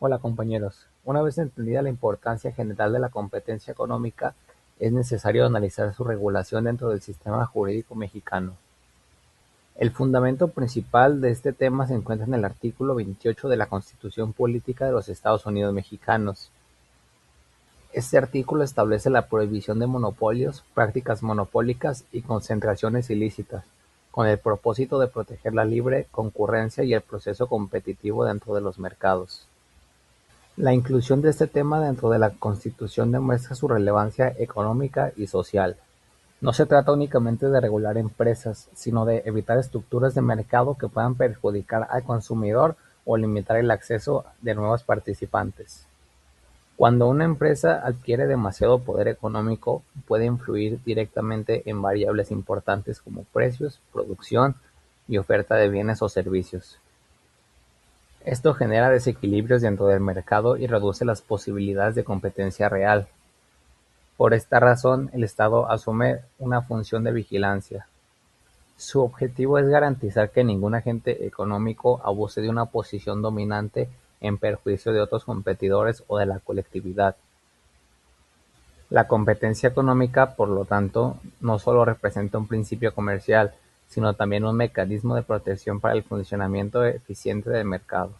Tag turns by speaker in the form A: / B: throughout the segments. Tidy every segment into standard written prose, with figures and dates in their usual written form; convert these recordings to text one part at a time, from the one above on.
A: Hola compañeros, una vez entendida la importancia general de la competencia económica, es necesario analizar su regulación dentro del sistema jurídico mexicano. El fundamento principal de este tema se encuentra en el artículo 28 de la Constitución Política de los Estados Unidos Mexicanos. Este artículo establece la prohibición de monopolios, prácticas monopólicas y concentraciones ilícitas, con el propósito de proteger la libre concurrencia y el proceso competitivo dentro de los mercados. La inclusión de este tema dentro de la Constitución demuestra su relevancia económica y social. No se trata únicamente de regular empresas, sino de evitar estructuras de mercado que puedan perjudicar al consumidor o limitar el acceso de nuevos participantes. Cuando una empresa adquiere demasiado poder económico, puede influir directamente en variables importantes como precios, producción y oferta de bienes o servicios. Esto genera desequilibrios dentro del mercado y reduce las posibilidades de competencia real. Por esta razón, el Estado asume una función de vigilancia. Su objetivo es garantizar que ningún agente económico abuse de una posición dominante en perjuicio de otros competidores o de la colectividad. La competencia económica, por lo tanto, no solo representa un principio comercial, sino también un mecanismo de protección para el funcionamiento eficiente del mercado.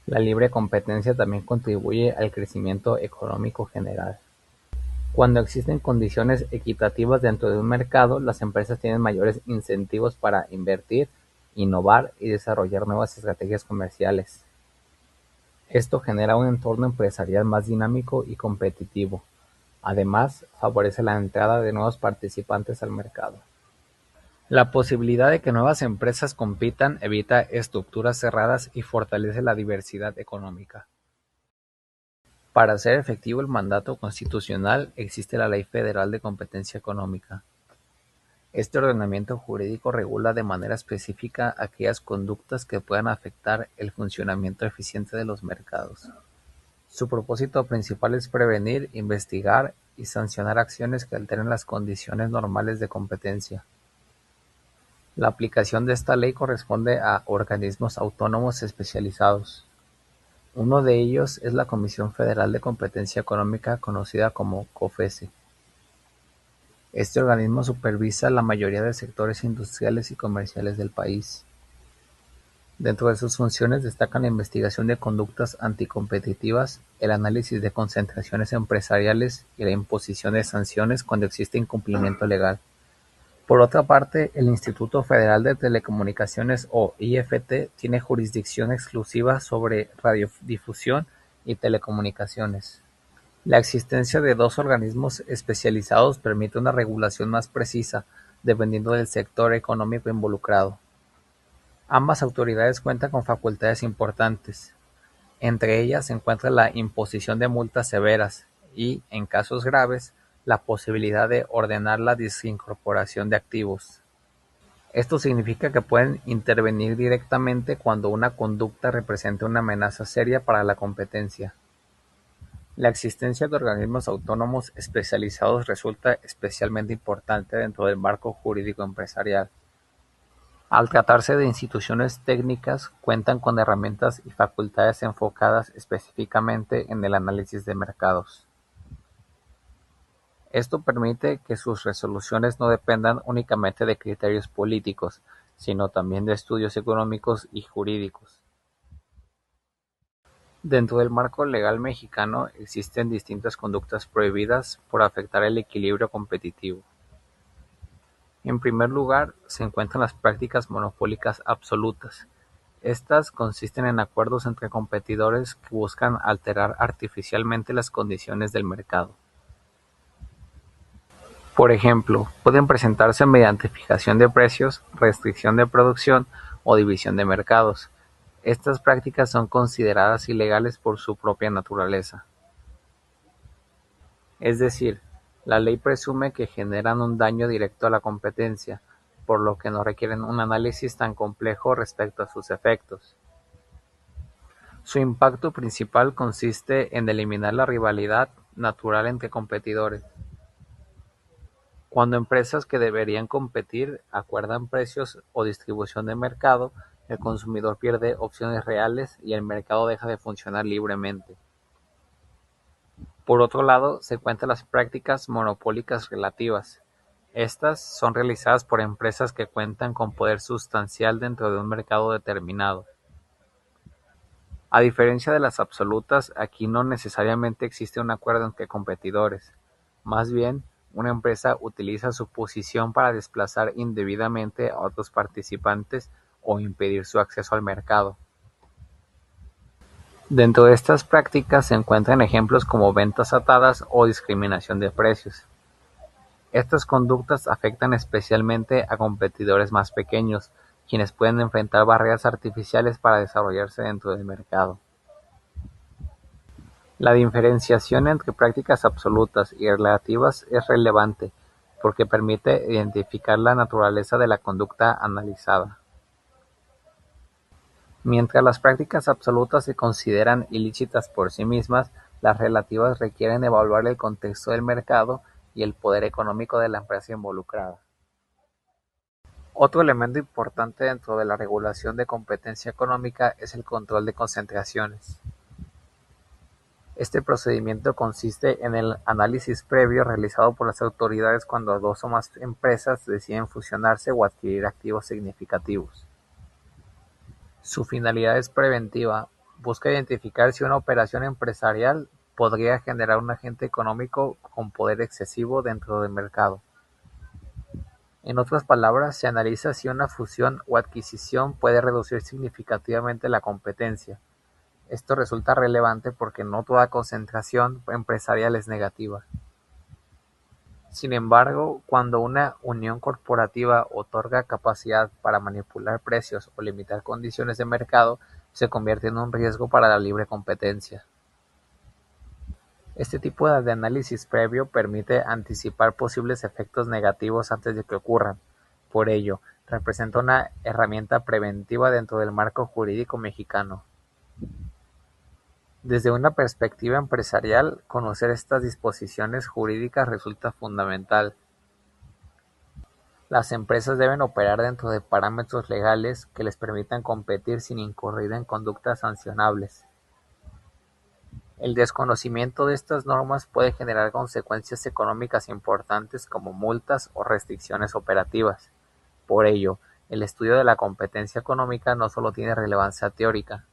A: La libre competencia también contribuye al crecimiento económico general. Cuando existen condiciones equitativas dentro de un mercado, las empresas tienen mayores incentivos para invertir, innovar y desarrollar nuevas estrategias comerciales. Esto genera un entorno empresarial más dinámico y competitivo. Además, favorece la entrada de nuevos participantes al mercado. La posibilidad de que nuevas empresas compitan evita estructuras cerradas y fortalece la diversidad económica. Para hacer efectivo el mandato constitucional existe la Ley Federal de Competencia Económica. Este ordenamiento jurídico regula de manera específica aquellas conductas que puedan afectar el funcionamiento eficiente de los mercados. Su propósito principal es prevenir, investigar y sancionar acciones que alteren las condiciones normales de competencia. La aplicación de esta ley corresponde a organismos autónomos especializados. Uno de ellos es la Comisión Federal de Competencia Económica, conocida como COFECE. Este organismo supervisa la mayoría de sectores industriales y comerciales del país. Dentro de sus funciones destacan la investigación de conductas anticompetitivas, el análisis de concentraciones empresariales y la imposición de sanciones cuando existe incumplimiento legal. Por otra parte, el Instituto Federal de Telecomunicaciones o IFT tiene jurisdicción exclusiva sobre radiodifusión y telecomunicaciones. La existencia de dos organismos especializados permite una regulación más precisa, dependiendo del sector económico involucrado. Ambas autoridades cuentan con facultades importantes. Entre ellas se encuentra la imposición de multas severas y, en casos graves, la posibilidad de ordenar la desincorporación de activos. Esto significa que pueden intervenir directamente cuando una conducta represente una amenaza seria para la competencia. La existencia de organismos autónomos especializados resulta especialmente importante dentro del marco jurídico empresarial. Al tratarse de instituciones técnicas, cuentan con herramientas y facultades enfocadas específicamente en el análisis de mercados. Esto permite que sus resoluciones no dependan únicamente de criterios políticos, sino también de estudios económicos y jurídicos. Dentro del marco legal mexicano existen distintas conductas prohibidas por afectar el equilibrio competitivo. En primer lugar, se encuentran las prácticas monopólicas absolutas. Estas consisten en acuerdos entre competidores que buscan alterar artificialmente las condiciones del mercado. Por ejemplo, pueden presentarse mediante fijación de precios, restricción de producción o división de mercados. Estas prácticas son consideradas ilegales por su propia naturaleza. Es decir, la ley presume que generan un daño directo a la competencia, por lo que no requieren un análisis tan complejo respecto a sus efectos. Su impacto principal consiste en eliminar la rivalidad natural entre competidores. Cuando empresas que deberían competir acuerdan precios o distribución de mercado, el consumidor pierde opciones reales y el mercado deja de funcionar libremente. Por otro lado, se cuentan las prácticas monopólicas relativas. Estas son realizadas por empresas que cuentan con poder sustancial dentro de un mercado determinado. A diferencia de las absolutas, aquí no necesariamente existe un acuerdo entre competidores. Más bien, una empresa utiliza su posición para desplazar indebidamente a otros participantes o impedir su acceso al mercado. Dentro de estas prácticas se encuentran ejemplos como ventas atadas o discriminación de precios. Estas conductas afectan especialmente a competidores más pequeños, quienes pueden enfrentar barreras artificiales para desarrollarse dentro del mercado. La diferenciación entre prácticas absolutas y relativas es relevante, porque permite identificar la naturaleza de la conducta analizada. Mientras las prácticas absolutas se consideran ilícitas por sí mismas, las relativas requieren evaluar el contexto del mercado y el poder económico de la empresa involucrada. Otro elemento importante dentro de la regulación de competencia económica es el control de concentraciones. Este procedimiento consiste en el análisis previo realizado por las autoridades cuando dos o más empresas deciden fusionarse o adquirir activos significativos. Su finalidad es preventiva, busca identificar si una operación empresarial podría generar un agente económico con poder excesivo dentro del mercado. En otras palabras, se analiza si una fusión o adquisición puede reducir significativamente la competencia. Esto resulta relevante porque no toda concentración empresarial es negativa. Sin embargo, cuando una unión corporativa otorga capacidad para manipular precios o limitar condiciones de mercado, se convierte en un riesgo para la libre competencia. Este tipo de análisis previo permite anticipar posibles efectos negativos antes de que ocurran. Por ello, representa una herramienta preventiva dentro del marco jurídico mexicano. Desde una perspectiva empresarial, conocer estas disposiciones jurídicas resulta fundamental. Las empresas deben operar dentro de parámetros legales que les permitan competir sin incurrir en conductas sancionables. El desconocimiento de estas normas puede generar consecuencias económicas importantes como multas o restricciones operativas. Por ello, el estudio de la competencia económica no solo tiene relevancia teórica,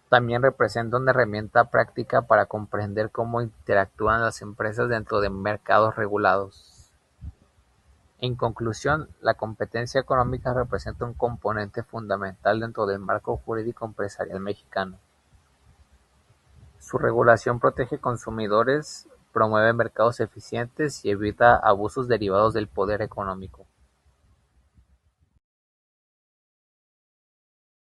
A: también representa una herramienta práctica para comprender cómo interactúan las empresas dentro de mercados regulados. En conclusión, la competencia económica representa un componente fundamental dentro del marco jurídico empresarial mexicano. Su regulación protege consumidores, promueve mercados eficientes y evita abusos derivados del poder económico.